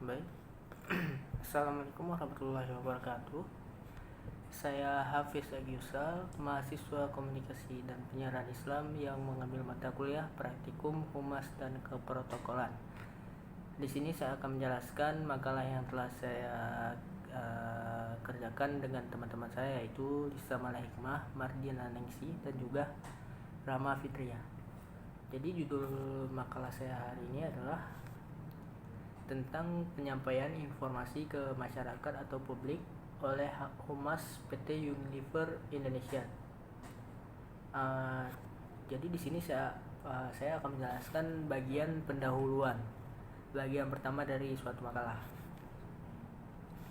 Baik. Assalamualaikum warahmatullahi wabarakatuh. Saya Hafiz Agiusal, mahasiswa Komunikasi dan Penyiaran Islam yang mengambil mata kuliah Praktikum Humas dan Keprotokolan. Di sini saya akan menjelaskan makalah yang telah saya kerjakan dengan teman-teman saya, yaitu Lisa Mala Hikmah, Mardiana Nengsi, dan juga Rama Fitria. Jadi judul makalah saya hari ini adalah tentang penyampaian informasi ke masyarakat atau publik oleh Humas PT Unilever Indonesia. Jadi di sini saya akan menjelaskan bagian pendahuluan, bagian pertama dari suatu makalah.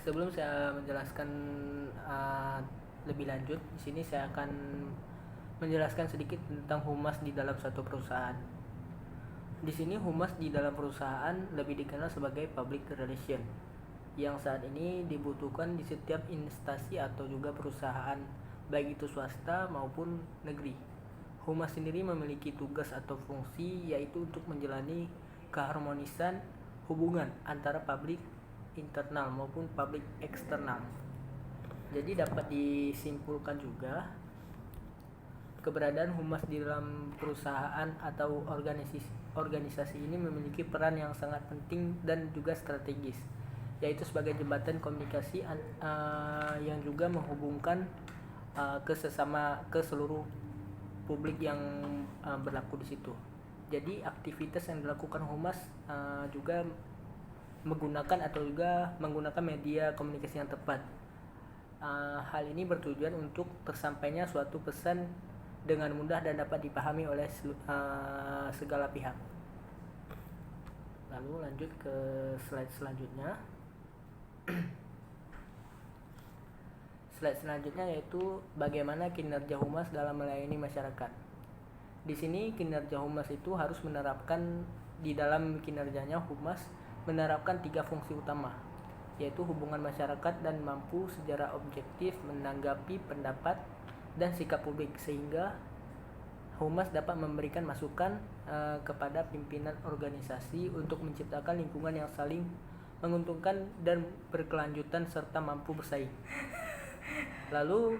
Sebelum saya menjelaskan lebih lanjut, di sini saya akan menjelaskan sedikit tentang humas di dalam suatu perusahaan. Di sini humas di dalam perusahaan lebih dikenal sebagai public relation, yang saat ini dibutuhkan di setiap instansi atau juga perusahaan, baik itu swasta maupun negeri. Humas sendiri memiliki tugas atau fungsi, yaitu untuk menjalani keharmonisan hubungan antara publik internal maupun publik eksternal. Jadi dapat disimpulkan juga keberadaan humas di dalam perusahaan atau organisasi ini memiliki peran yang sangat penting dan juga strategis, yaitu sebagai jembatan komunikasi yang juga menghubungkan ke seluruh publik yang berlaku di situ. Jadi aktivitas yang dilakukan humas juga menggunakan media komunikasi yang tepat. Hal ini bertujuan untuk tersampainya suatu pesan dengan mudah dan dapat dipahami oleh segala pihak. Lalu lanjut ke slide selanjutnya. Slide selanjutnya yaitu bagaimana kinerja humas dalam melayani masyarakat. Di sini kinerja humas itu harus menerapkan, di dalam kinerjanya humas menerapkan 3 fungsi utama, yaitu hubungan masyarakat dan mampu secara objektif menanggapi pendapat dan sikap publik, sehingga humas dapat memberikan masukan kepada pimpinan organisasi untuk menciptakan lingkungan yang saling menguntungkan dan berkelanjutan serta mampu bersaing. Lalu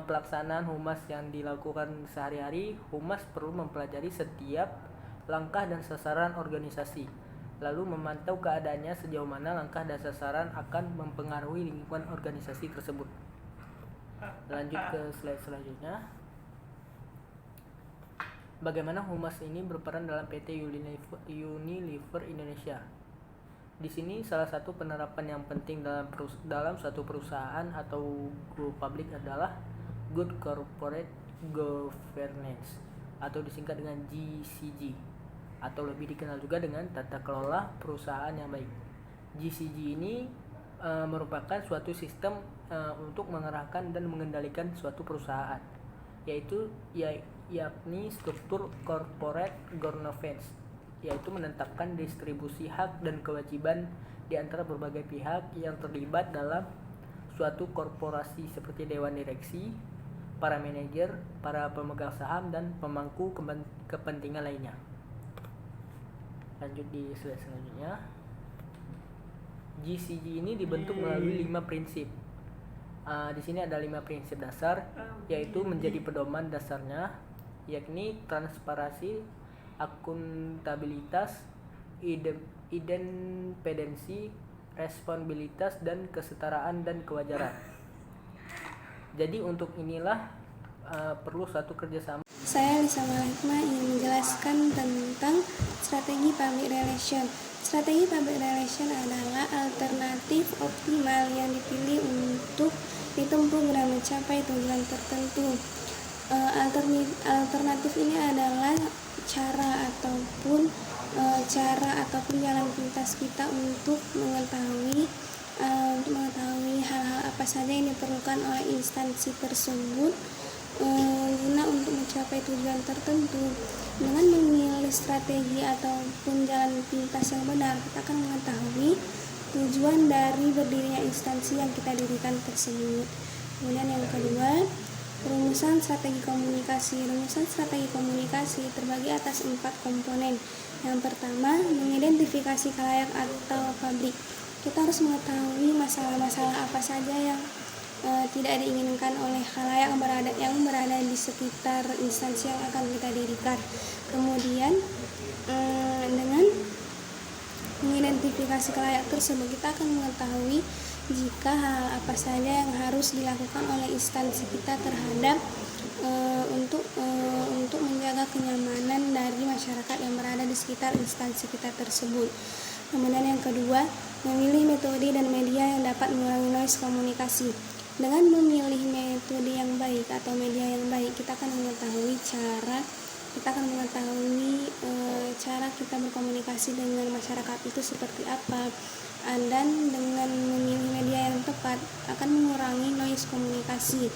pelaksanaan humas yang dilakukan sehari-hari, humas perlu mempelajari setiap langkah dan sasaran organisasi, lalu memantau keadaannya sejauh mana langkah dan sasaran akan mempengaruhi lingkungan organisasi tersebut. Lanjut ke slide selanjutnya. Bagaimana humas ini berperan dalam PT Unilever Indonesia. Di sini salah satu penerapan yang penting dalam suatu perusahaan atau go public adalah Good Corporate Governance, atau disingkat dengan GCG, atau lebih dikenal juga dengan tata kelola perusahaan yang baik. GCG ini merupakan suatu sistem untuk mengarahkan dan mengendalikan suatu perusahaan, yakni struktur corporate governance, yaitu menetapkan distribusi hak dan kewajiban di antara berbagai pihak yang terlibat dalam suatu korporasi, seperti dewan direksi, para manajer, para pemegang saham, dan pemangku kepentingan lainnya. Lanjut di slide selanjutnya. GCG ini dibentuk melalui 5 prinsip. Di sini ada 5 prinsip dasar, yaitu menjadi pedoman dasarnya, yakni transparansi, akuntabilitas, independensi, responsibilitas, dan kesetaraan dan kewajaran. Jadi untuk inilah perlu suatu kerjasama. Saya Lisa Mala Hikmah ingin menjelaskan tentang strategi public relation. Strategi public relation adalah alternatif optimal yang dipilih untuk ditempuh guna mencapai tujuan tertentu. Alternatif ini adalah cara ataupun jalan pintas kita untuk mengetahui hal-hal apa saja yang diperlukan oleh instansi tersebut guna untuk mencapai tujuan tertentu. Dengan memilih strategi ataupun jalan pintas yang benar, kita akan mengetahui tujuan dari berdirinya instansi yang kita dirikan tersebut. Kemudian yang kedua, rumusan strategi komunikasi. Rumusan strategi komunikasi terbagi atas 4 komponen. Yang pertama, mengidentifikasi khalayak atau publik. kita harus mengetahui masalah-masalah apa saja yang tidak diinginkan oleh khalayak yang berada di sekitar instansi yang akan kita dirikan. Kemudian dengan mengidentifikasi khalayak tersebut, kita akan mengetahui jika hal apa saja yang harus dilakukan oleh instansi kita terhadap untuk menjaga kenyamanan dari masyarakat yang berada di sekitar instansi kita tersebut. Kemudian yang kedua, memilih metode dan media yang dapat mengurangi noise komunikasi. Dengan memilih metode yang baik atau media yang baik, kita akan mengetahui cara kita berkomunikasi dengan masyarakat itu seperti apa, dan dengan memilih media yang tepat akan mengurangi noise komunikasi.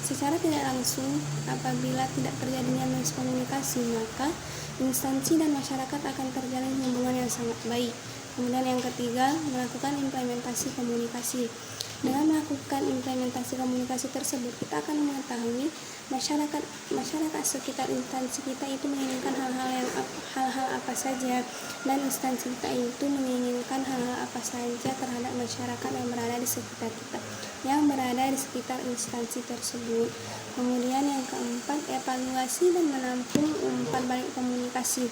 Secara tidak langsung, apabila tidak terjadinya noise komunikasi, maka instansi dan masyarakat akan terjalin hubungan yang sangat baik. Kemudian yang ketiga, melakukan implementasi komunikasi. Dengan melakukan implementasi komunikasi tersebut, kita akan mengetahui masyarakat sekitar instansi kita itu menginginkan hal-hal apa saja, dan instansi kita itu menginginkan hal-hal apa saja terhadap masyarakat yang berada di sekitar kita, yang berada di sekitar instansi tersebut. Kemudian yang keempat, evaluasi dan menampung umpan balik komunikasi.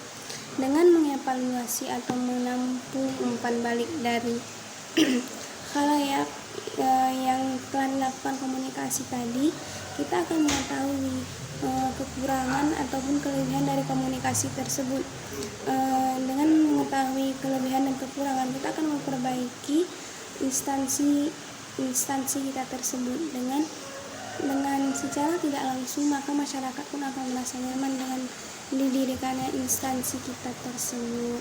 Dengan mengevaluasi atau menampung umpan balik dari khalayak yang telah dilakukan komunikasi tadi, kita akan mengetahui kekurangan ataupun kelebihan dari komunikasi tersebut. Dengan mengetahui kelebihan dan kekurangan, kita akan memperbaiki instansi kita tersebut. Dengan secara tidak langsung, maka masyarakat pun akan merasa nyaman dengan didirikannya instansi kita tersebut.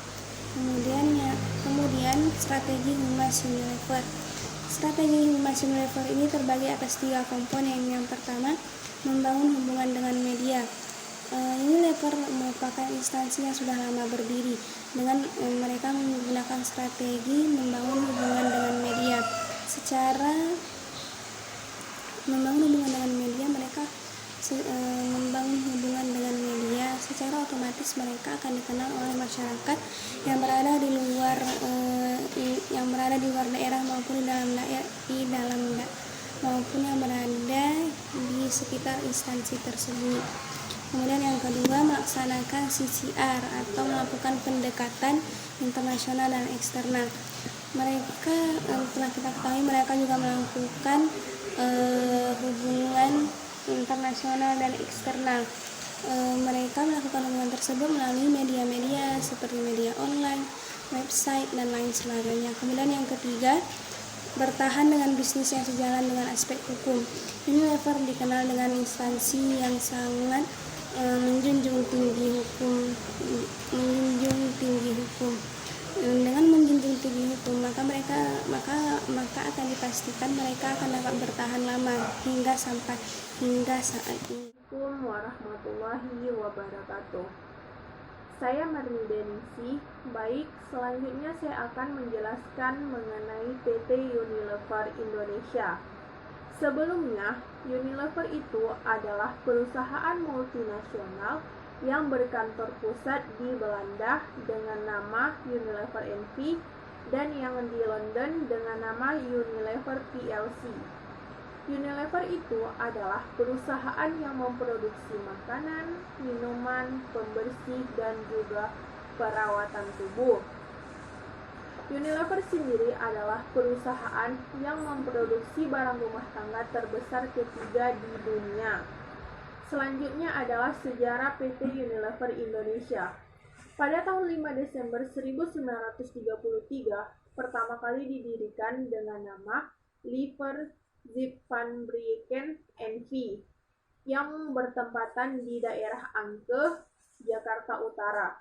Kemudian strategi Humas Unilever. Strategi Humas Unilever ini terbagi atas 3 komponen. Yang pertama, membangun hubungan dengan media. Unilever merupakan instansi yang sudah lama berdiri. Dengan mereka menggunakan strategi membangun hubungan dengan media. Secara otomatis mereka akan dikenal oleh masyarakat yang berada di luar daerah maupun maupun yang berada di sekitar instansi tersebut. Kemudian yang kedua, melaksanakan CCR atau melakukan pendekatan internasional dan eksternal. Mereka telah kita ketahui mereka juga melakukan hubungan internasional dan eksternal. Mereka melakukan hubungan tersebut melalui media-media seperti media online, website, dan lain sebagainya. Kemudian yang ketiga, bertahan dengan bisnis yang sejalan dengan aspek hukum. Unilever dikenal dengan instansi yang sangat menjunjung tinggi hukum. Dengan menjunjung tinggi hukum, maka akan dipastikan mereka akan dapat bertahan lama hingga saat ini. Assalamualaikum warahmatullahi wabarakatuh. Saya Marni Denisi. Baik, selanjutnya saya akan menjelaskan mengenai PT Unilever Indonesia. Sebelumnya, Unilever itu adalah perusahaan multinasional yang berkantor pusat di Belanda dengan nama Unilever NV dan yang di London dengan nama Unilever PLC. Unilever itu adalah perusahaan yang memproduksi makanan, minuman, pembersih, dan juga perawatan tubuh. Unilever sendiri adalah perusahaan yang memproduksi barang rumah tangga terbesar ketiga di dunia. Selanjutnya adalah sejarah PT Unilever Indonesia. Pada tahun 5 Desember 1933, pertama kali didirikan dengan nama Lever Zipvanbreken NV yang bertempatan di daerah Angke, Jakarta Utara.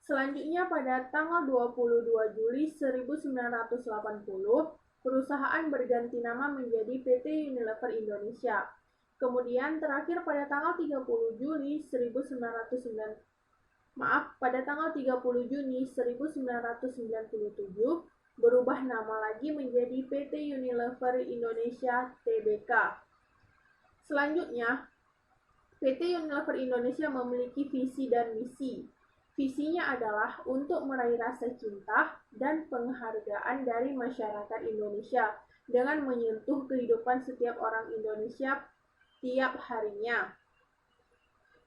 Selanjutnya pada tanggal 22 Juli 1980, perusahaan berganti nama menjadi PT Unilever Indonesia. Kemudian terakhir pada tanggal 30 Juni 1997 berubah nama lagi menjadi PT Unilever Indonesia Tbk. Selanjutnya, PT Unilever Indonesia memiliki visi dan misi. Visinya adalah untuk meraih rasa cinta dan penghargaan dari masyarakat Indonesia dengan menyentuh kehidupan setiap orang Indonesia tiap harinya.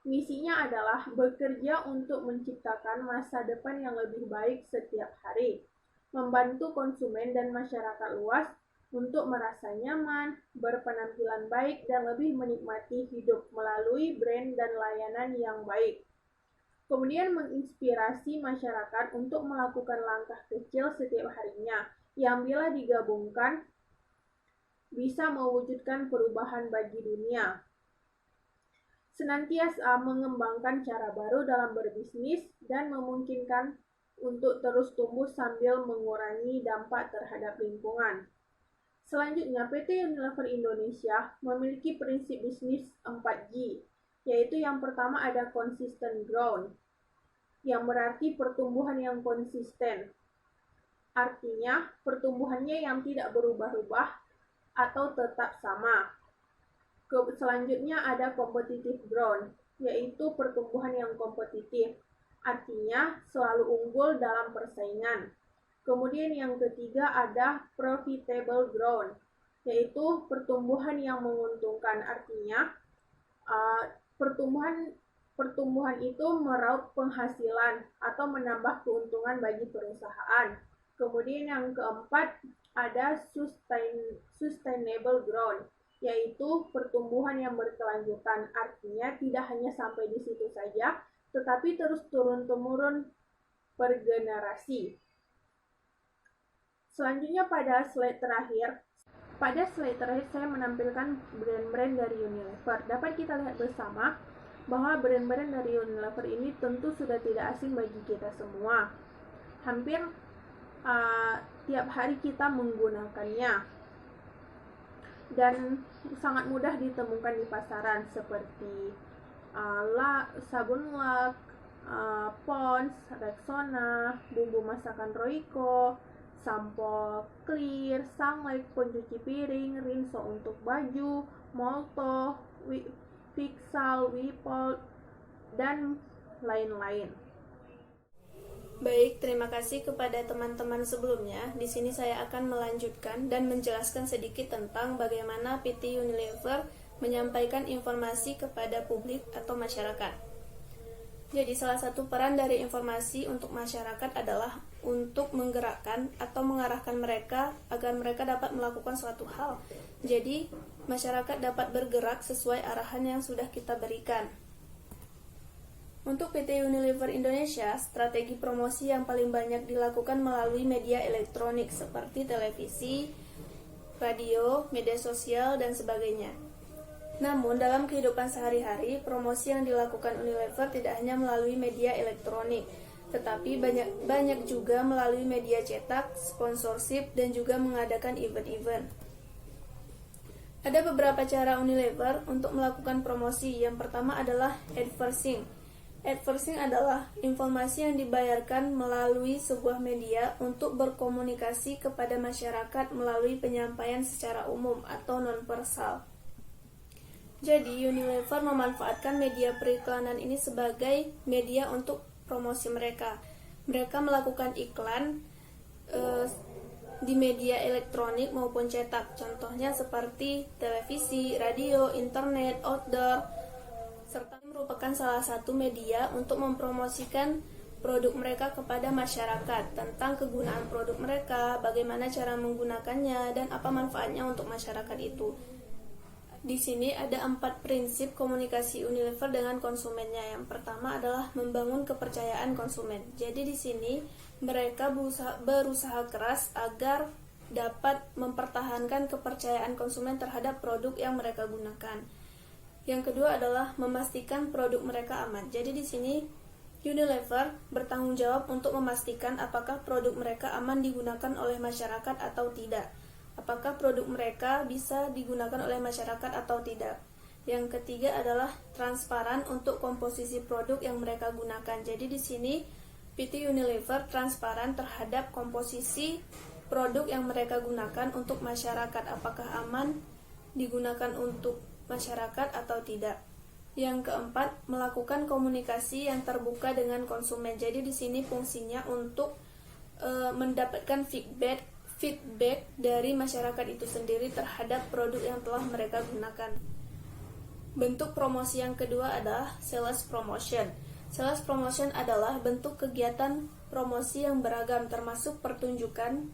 Misinya adalah bekerja untuk menciptakan masa depan yang lebih baik setiap hari, membantu konsumen dan masyarakat luas untuk merasa nyaman, berpenampilan baik, dan lebih menikmati hidup melalui brand dan layanan yang baik. Kemudian menginspirasi masyarakat untuk melakukan langkah kecil setiap harinya, yang bila digabungkan bisa mewujudkan perubahan bagi dunia. Senantiasa mengembangkan cara baru dalam berbisnis dan memungkinkan untuk terus tumbuh sambil mengurangi dampak terhadap lingkungan. Selanjutnya, PT Unilever Indonesia memiliki prinsip bisnis 4G, yaitu yang pertama ada consistent growth, yang berarti pertumbuhan yang konsisten. Artinya, pertumbuhannya yang tidak berubah-ubah atau tetap sama. Selanjutnya ada competitive growth, yaitu pertumbuhan yang kompetitif. Artinya, selalu unggul dalam persaingan. Kemudian yang ketiga ada profitable growth, yaitu pertumbuhan yang menguntungkan. Artinya, pertumbuhan itu meraup penghasilan atau menambah keuntungan bagi perusahaan. Kemudian yang keempat ada sustainable growth, yaitu pertumbuhan yang berkelanjutan. Artinya tidak hanya sampai di situ saja, tetapi terus turun-temurun per generasi. Selanjutnya pada slide terakhir saya menampilkan brand-brand dari Unilever. Dapat kita lihat bersama bahwa brand-brand dari Unilever ini tentu sudah tidak asing bagi kita semua. Hampir tiap hari kita menggunakannya dan sangat mudah ditemukan di pasaran seperti sabun lak, Pond's, Rexona, bumbu masakan Royco, sampo clear, sunlight pencuci piring, rinso untuk baju, Molto, Pixal, Wipol, dan lain-lain. Baik, terima kasih kepada teman-teman sebelumnya. Di sini saya akan melanjutkan dan menjelaskan sedikit tentang bagaimana PT Unilever menyampaikan informasi kepada publik atau masyarakat. Jadi, salah satu peran dari informasi untuk masyarakat adalah untuk menggerakkan atau mengarahkan mereka agar mereka dapat melakukan suatu hal. Jadi, masyarakat dapat bergerak sesuai arahan yang sudah kita berikan. Untuk PT Unilever Indonesia, strategi promosi yang paling banyak dilakukan melalui media elektronik seperti televisi, radio, media sosial, dan sebagainya. Namun, dalam kehidupan sehari-hari, promosi yang dilakukan Unilever tidak hanya melalui media elektronik, tetapi banyak juga melalui media cetak, sponsorship, dan juga mengadakan event-event. Ada beberapa cara Unilever untuk melakukan promosi. Yang pertama adalah advertising. Advertising adalah informasi yang dibayarkan melalui sebuah media untuk berkomunikasi kepada masyarakat melalui penyampaian secara umum atau non-versal. Jadi, Unilever memanfaatkan media periklanan ini sebagai media untuk promosi mereka. Mereka melakukan iklan di media elektronik maupun cetak. Contohnya seperti televisi, radio, internet, outdoor, serta merupakan salah satu media untuk mempromosikan produk mereka kepada masyarakat, tentang kegunaan produk mereka, bagaimana cara menggunakannya, dan apa manfaatnya untuk masyarakat itu. Di sini ada 4 prinsip komunikasi Unilever dengan konsumennya. Yang pertama adalah membangun kepercayaan konsumen. Jadi di sini mereka berusaha keras agar dapat mempertahankan kepercayaan konsumen terhadap produk yang mereka gunakan. Yang kedua adalah memastikan produk mereka aman. Jadi di sini Unilever bertanggung jawab untuk memastikan apakah produk mereka aman digunakan oleh masyarakat atau tidak. Apakah produk mereka bisa digunakan oleh masyarakat atau tidak. Yang ketiga adalah transparan untuk komposisi produk yang mereka gunakan. Jadi di sini PT Unilever transparan terhadap komposisi produk yang mereka gunakan untuk masyarakat, apakah aman digunakan untuk masyarakat atau tidak. Yang keempat, melakukan komunikasi yang terbuka dengan konsumen. Jadi di sini fungsinya untuk mendapatkan feedback dari masyarakat itu sendiri terhadap produk yang telah mereka gunakan. Bentuk promosi yang kedua adalah sales promotion. Sales promotion adalah bentuk kegiatan promosi yang beragam, termasuk pertunjukan,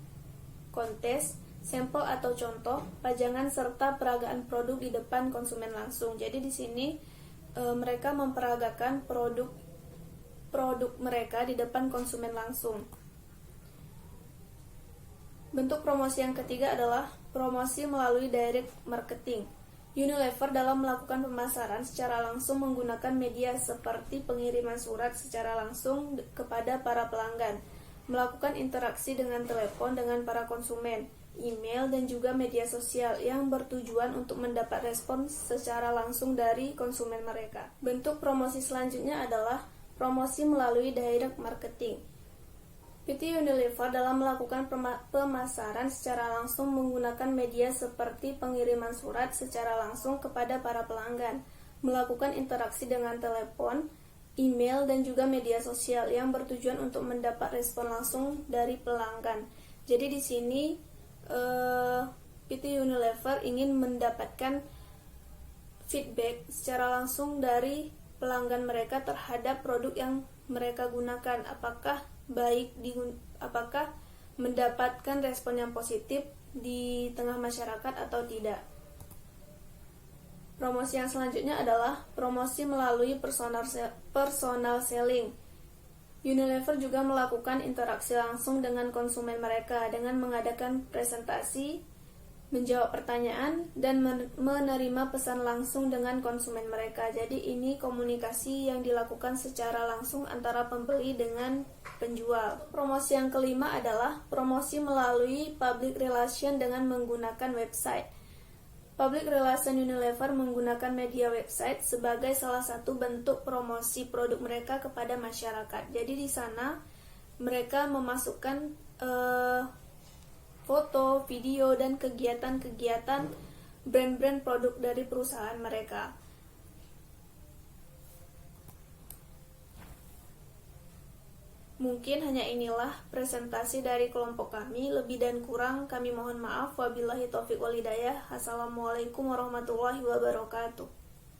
kontes, sampel atau contoh, pajangan, serta peragaan produk di depan konsumen langsung. Jadi di sini mereka memperagakan produk mereka di depan konsumen langsung. Bentuk promosi yang ketiga adalah promosi melalui direct marketing. Unilever dalam melakukan pemasaran secara langsung menggunakan media seperti pengiriman surat secara langsung kepada para pelanggan, melakukan interaksi dengan telepon dengan para konsumen, email, dan juga media sosial yang bertujuan untuk mendapat respon secara langsung dari konsumen mereka. Bentuk promosi selanjutnya adalah promosi melalui direct marketing. PT Unilever dalam melakukan pemasaran secara langsung menggunakan media seperti pengiriman surat secara langsung kepada para pelanggan, melakukan interaksi dengan telepon, email, dan juga media sosial yang bertujuan untuk mendapat respon langsung dari pelanggan. Jadi di sini PT Unilever ingin mendapatkan feedback secara langsung dari pelanggan mereka terhadap produk yang mereka gunakan, apakah mendapatkan respon yang positif di tengah masyarakat atau tidak. Promosi yang selanjutnya adalah promosi melalui personal selling. Unilever juga melakukan interaksi langsung dengan konsumen mereka dengan mengadakan presentasi, menjawab pertanyaan, dan menerima pesan langsung dengan konsumen mereka. Jadi ini komunikasi yang dilakukan secara langsung antara pembeli dengan penjual. Promosi yang kelima adalah promosi melalui public relation dengan menggunakan website. Public relation Unilever menggunakan media website sebagai salah satu bentuk promosi produk mereka kepada masyarakat. Jadi di sana mereka memasukkan foto, video, dan kegiatan-kegiatan brand-brand produk dari perusahaan mereka. Mungkin hanya inilah presentasi dari kelompok kami. Lebih dan kurang kami mohon maaf. Wabillahi taufiq wal hidayah. Assalamualaikum warahmatullahi wabarakatuh.